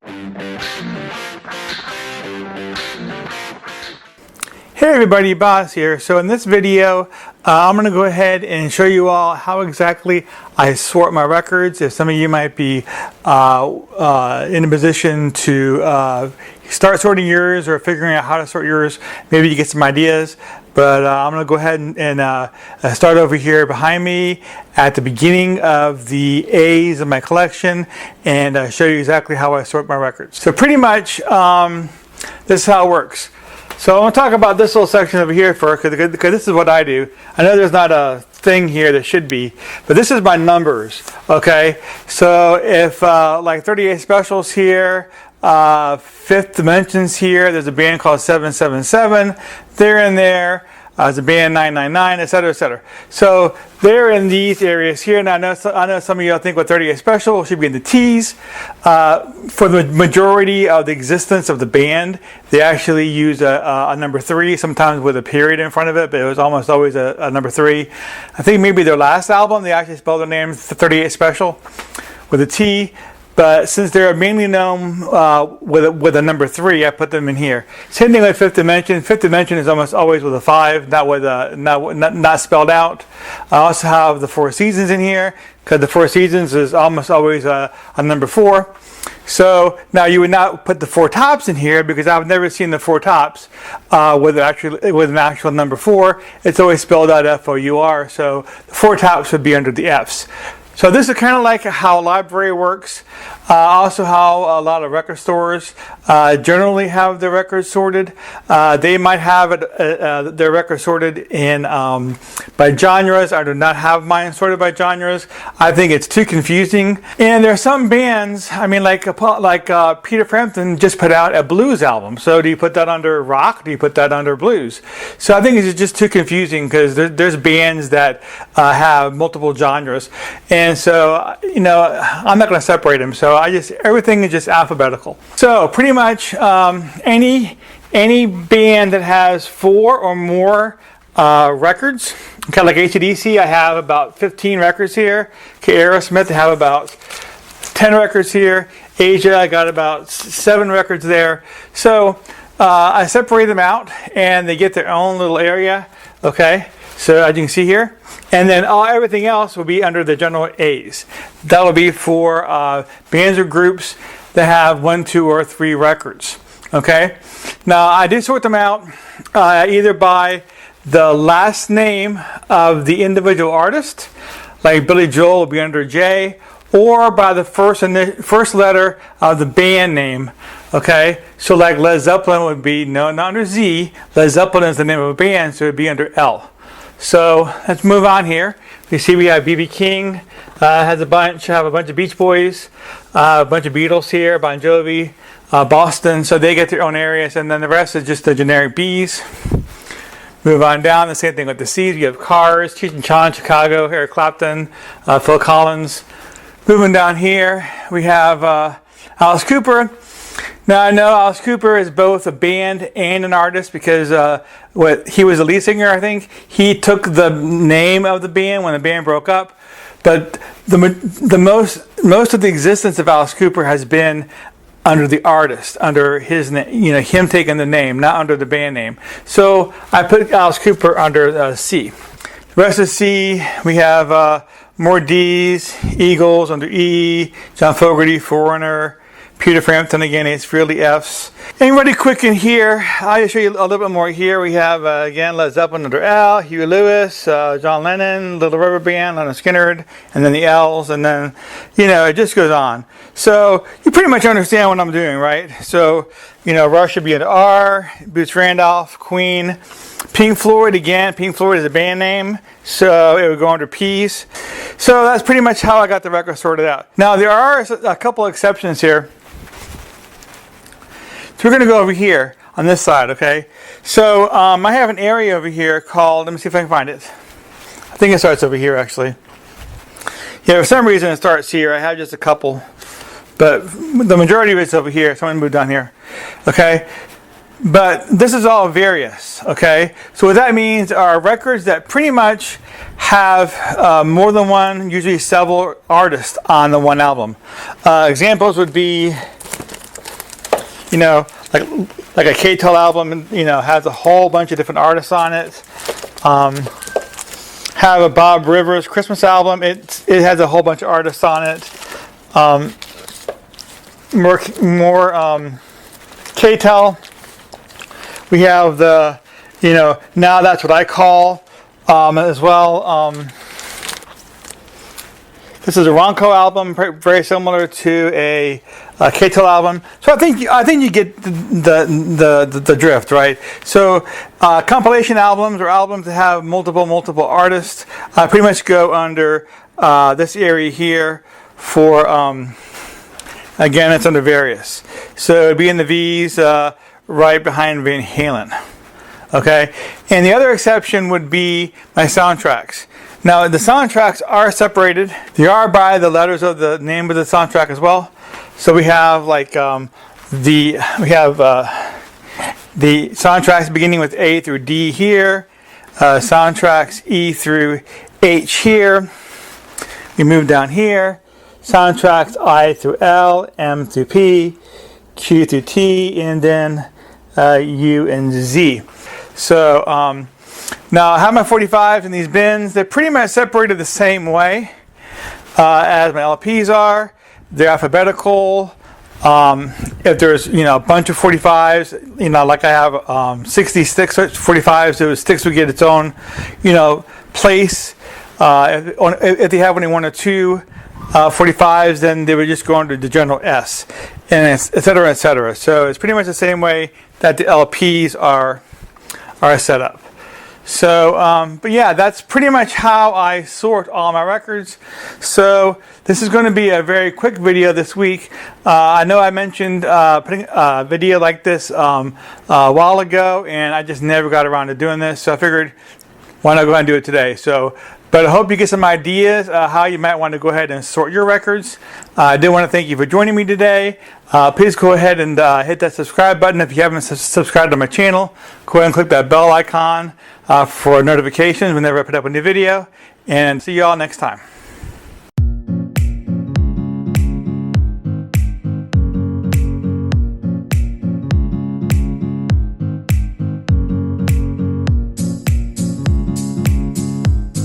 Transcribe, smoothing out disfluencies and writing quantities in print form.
Hey everybody, Boss here. So in this video, I'm going to go ahead and show you all how exactly I sort my records. If some of you might be in a position to start sorting yours or figuring out how to sort yours, maybe you get some ideas. But I'm going to go ahead and start over here behind me at the beginning of the A's of my collection and show you exactly how I sort my records. So pretty much this is how it works. So I want to talk about this little section over here first because this is what I do. I know there's not a thing here that should be, but this is my numbers, okay? So if like 38 specials here, fifth dimensions here, there's a band called 777, they're in there. There's a band 999, etc., etc. So they're in these areas here. And I know some of y'all think what 38 special should be in the T's. For the majority of the existence of the band, they actually use a number 3, sometimes with a period in front of it, but it was almost always a number 3. I think maybe their last album, they actually spelled their name 38 special with a T. But since they're mainly known with a number 3, I put them in here. Same thing with fifth dimension. Fifth dimension is almost always with a 5, not with not spelled out. I also have the Four Seasons in here because the Four Seasons is almost always a number 4. So now you would not put the Four Tops in here because I've never seen the Four Tops with an actual number 4. It's always spelled out F-O-U-R. So the Four Tops would be under the F's. So this is kind of like how a library works. Also how a lot of record stores generally have their records sorted. They might have their records sorted in by genres. I do not have mine sorted by genres. I think it's too confusing. And there are some bands, I mean like Peter Frampton just put out a blues album. So do you put that under rock? Do you put that under blues? So I think it's just too confusing because there's bands that have multiple genres. And so, you know, I'm not going to separate them. So everything is just alphabetical. So pretty much any band that has 4 or more records, kind of like AC/DC, I have about 15 records here. Okay, Aerosmith, I have about 10 records here. Asia, I got about 7 records there. So I separate them out and they get their own little area. Okay. So as you can see here, and then everything else will be under the general A's. That will be for bands or groups that have 1, 2, or 3 records. Okay. Now I did sort them out either by the last name of the individual artist, like Billy Joel will be under J, or by the first letter of the band name. Okay. So like Led Zeppelin would be not under Z. Led Zeppelin is the name of a band, so it would be under L. So let's move on here. You see we have B.B. King, have a bunch of Beach Boys, a bunch of Beatles here, Bon Jovi, Boston, so they get their own areas, and then the rest is just the generic B's. Move on down, the same thing with the C's. You have Cars, Cheech and Chong, Chicago, Eric Clapton, Phil Collins. Moving down here, we have Alice Cooper. Now I know Alice Cooper is both a band and an artist because he was the lead singer, I think. He took the name of the band when the band broke up, but the most of the existence of Alice Cooper has been under the artist, under his name, you know, him taking the name, not under the band name. So I put Alice Cooper under C. The rest of C, we have more D's, Eagles under E, John Fogerty, Foreigner, Peter Frampton again, it's really F's. And really quick in here, I'll show you a little bit more here. We have, again, Led Zeppelin under L, Huey Lewis, John Lennon, Little Rubber Band, Leonard Skinner, and then the L's, and then, you know, it just goes on. So you pretty much understand what I'm doing, right? So, you know, Rush should be under R, Boots Randolph, Queen, Pink Floyd, again, Pink Floyd is a band name, so it would go under P's. So that's pretty much how I got the record sorted out. Now, there are a couple exceptions here. So we're going to go over here on this side, okay? So I have an area over here called, let me see if I can find it. I think it starts over here, actually. Yeah, for some reason it starts here. I have just a couple, but the majority of it's over here. So I'm going to move down here, okay? But this is all various, okay? So what that means are records that pretty much have more than one, usually several artists on the one album. Examples would be you know, like a K-Tel album, you know, has a whole bunch of different artists on it. Have a Bob Rivers Christmas album. It has a whole bunch of artists on it. More K-Tel. We have the, you know, Now That's What I Call as well. This is a Ronco album, very similar to a K-Tel album. So I think you get the drift, right? So compilation albums or albums that have multiple artists pretty much go under this area here. For again, it's under various. So it'd be in the V's right behind Van Halen. Okay, and the other exception would be my soundtracks. Now the soundtracks are separated. They are by the letters of the name of the soundtrack as well. So we have like the soundtracks beginning with A through D here, soundtracks E through H here. We move down here, soundtracks I through L, M through P, Q through T, and then U and Z. So now I have my 45s in these bins. They're pretty much separated the same way as my LPs are. They're alphabetical. If there's, you know, a bunch of 45s, you know, like I have 66 45s, so sticks would get its own, you know, place. If they have only one or two 45s, then they would just go under the general S, and et cetera, et cetera. So it's pretty much the same way that the LPs are set up. So, but yeah, that's pretty much how I sort all my records. So this is going to be a very quick video this week. I know I mentioned putting a video like this a while ago, and I just never got around to doing this. So I figured, why not go ahead and do it today? So, but I hope you get some ideas how you might want to go ahead and sort your records. I do want to thank you for joining me today. Please go ahead and hit that subscribe button if you haven't subscribed to my channel. Go ahead and click that bell icon for notifications whenever I put up a new video. And see you all next time.